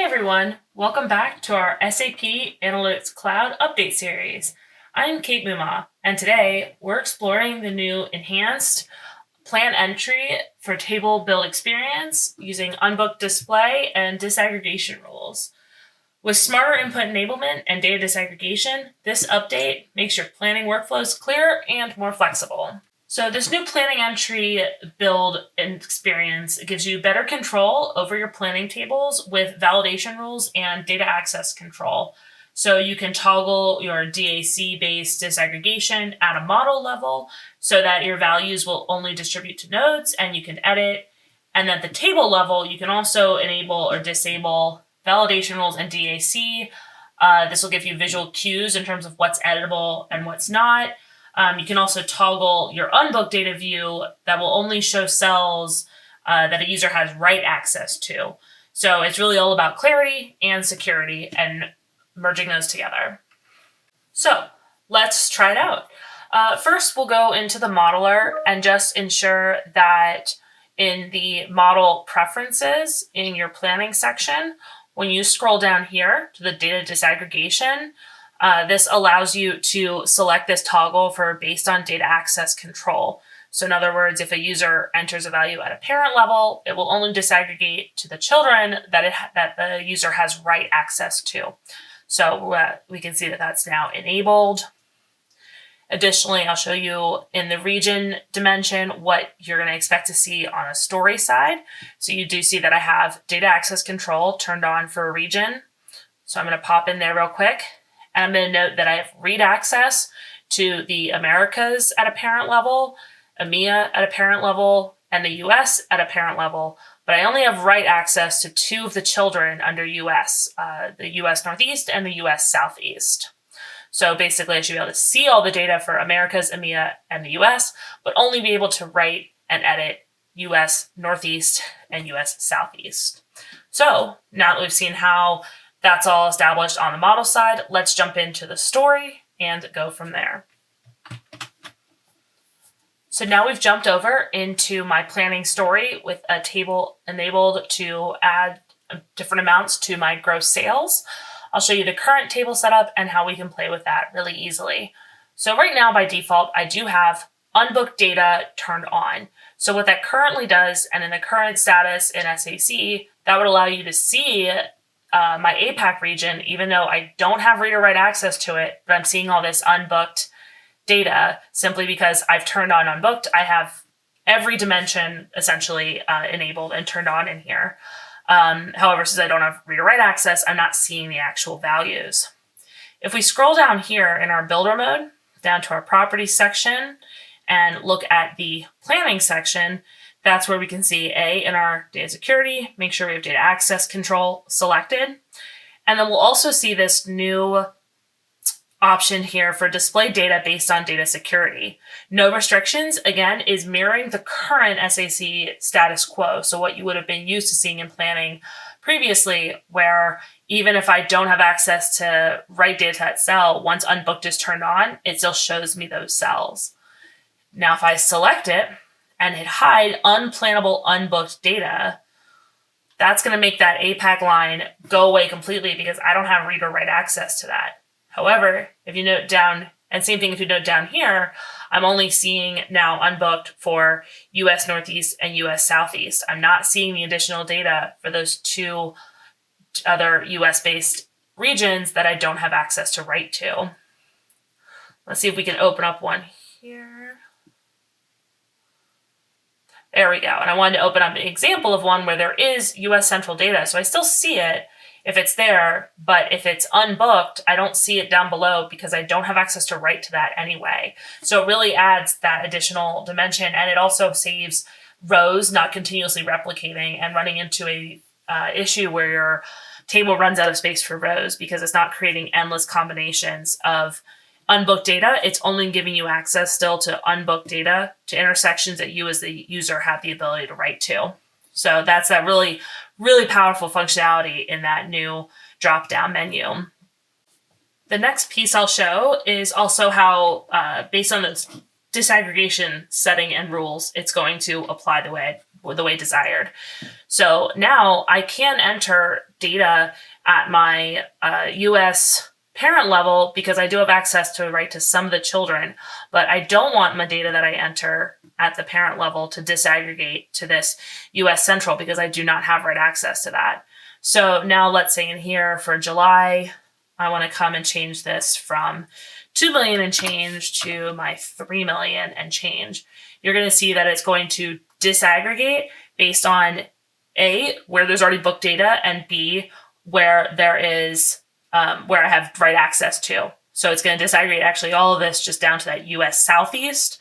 Hey everyone, welcome back to our SAP Analytics Cloud update series. I'm Kate Muma, and today we're exploring the new enhanced plan entry for table build experience using Unbooked Display and Disaggregation rules. With smarter input enablement and data disaggregation, this update makes your planning workflows clearer and more flexible. So this new planning entry build experience gives you better control over your planning tables with validation rules and data access control. So you can toggle your DAC-based disaggregation at a model level so that your values will only distribute to nodes and you can edit. And at the table level, you can also enable or disable validation rules and DAC. This will give you visual cues in terms of what's editable and what's not. You can also toggle your unbooked data view that will only show cells that a user has write access to. So it's really all about clarity and security and merging those together. So let's try it out. First, we'll go into the modeler and just ensure that in the model preferences in your planning section, when you scroll down here to the data disaggregation, this allows you to select this toggle for based on data access control. So in other words, if a user enters a value at a parent level, it will only disaggregate to the children that the user has write access to. So we can see that that's now enabled. Additionally, I'll show you in the region dimension what you're going to expect to see on a story side. So you do see that I have data access control turned on for a region. So I'm going to pop in there real quick. And I'm going to note that I have read access to the Americas at a parent level, EMEA at a parent level, and the US at a parent level. But I only have write access to two of the children under US, the US Northeast and the US Southeast. So basically, I should be able to see all the data for Americas, EMEA, and the US, but only be able to write and edit US Northeast and US Southeast. So now that we've seen how that's all established on the model side, let's jump into the story and go from there. So now we've jumped over into my planning story with a table enabled to add different amounts to my gross sales. I'll show you the current table setup and how we can play with that really easily. So right now by default, I do have unbooked data turned on. So what that currently does, and in the current status in SAC, that would allow you to see my APAC region, even though I don't have read or write access to it, but I'm seeing all this unbooked data simply because I've turned on unbooked. I have every dimension essentially enabled and turned on in here. However, since I don't have read or write access, I'm not seeing the actual values. If we scroll down here in our builder mode, down to our properties section, and look at the planning section, that's where we can see in our data security, make sure we have data access control selected. And then we'll also see this new option here for display data based on data security. No restrictions, again, is mirroring the current SAC status quo. So what you would have been used to seeing in planning previously, where even if I don't have access to write data to that cell, once unbooked is turned on, it still shows me those cells. Now, if I select it, and hit hide unplannable unbooked data, that's going to make that APAC line go away completely because I don't have read or write access to that. However, if you note down, and same thing if you note down here, I'm only seeing now unbooked for US Northeast and US Southeast. I'm not seeing the additional data for those two other US-based regions that I don't have access to write to. Let's see if we can open up one here. There we go. And I wanted to open up an example of one where there is US central data. So I still see it if it's there, but if it's unbooked, I don't see it down below because I don't have access to write to that anyway. So it really adds that additional dimension, and it also saves rows not continuously replicating and running into a issue where your table runs out of space for rows because it's not creating endless combinations of unbooked data. It's only giving you access still to unbooked data to intersections that you as the user have the ability to write to. So that's that really, really powerful functionality in that new drop-down menu. The next piece I'll show is also how, based on this disaggregation setting and rules, it's going to apply the way the way desired. So now I can enter data at my US parent level because I do have access to some of the children, but I don't want my data that I enter at the parent level to disaggregate to this US central because I do not have access to that. So now let's say in here for July, I want to come and change this from 2 million and change to my 3 million and change. You're going to see that it's going to disaggregate based on A, where there's already booked data, and B, where there is where I have access to. So it's going to disaggregate actually all of this just down to that US Southeast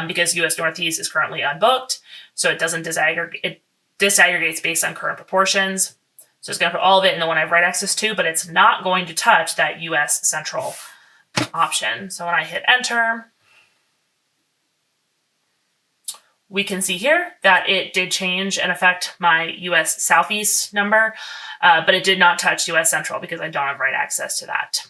because US Northeast is currently unbooked. So it doesn't disaggregate. It disaggregates based on current proportions. So it's going to put all of it in the one I have access to, but it's not going to touch that US Central option. So when I hit enter, we can see here that it did change and affect my US Southeast number, but it did not touch US Central because I don't have access to that.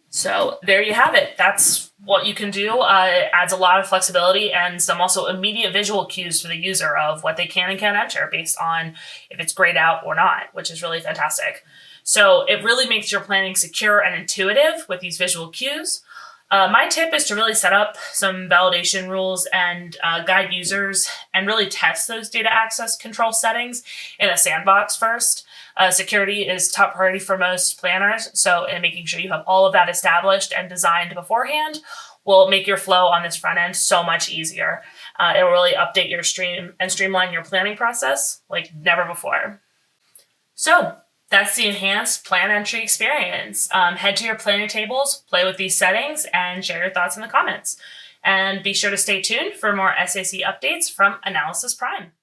So there you have it. That's what you can do. It adds a lot of flexibility and some also immediate visual cues for the user of what they can and can't enter based on if it's grayed out or not, which is really fantastic. So it really makes your planning secure and intuitive with these visual cues. My tip is to really set up some validation rules and guide users and really test those data access control settings in a sandbox first. Security is top priority for most planners, so making sure you have all of that established and designed beforehand will make your flow on this front end so much easier. It will really update your stream and streamline your planning process like never before. So that's the enhanced plan entry experience. Head to your planning tables, play with these settings, and share your thoughts in the comments. And be sure to stay tuned for more SAC updates from Analysis Prime.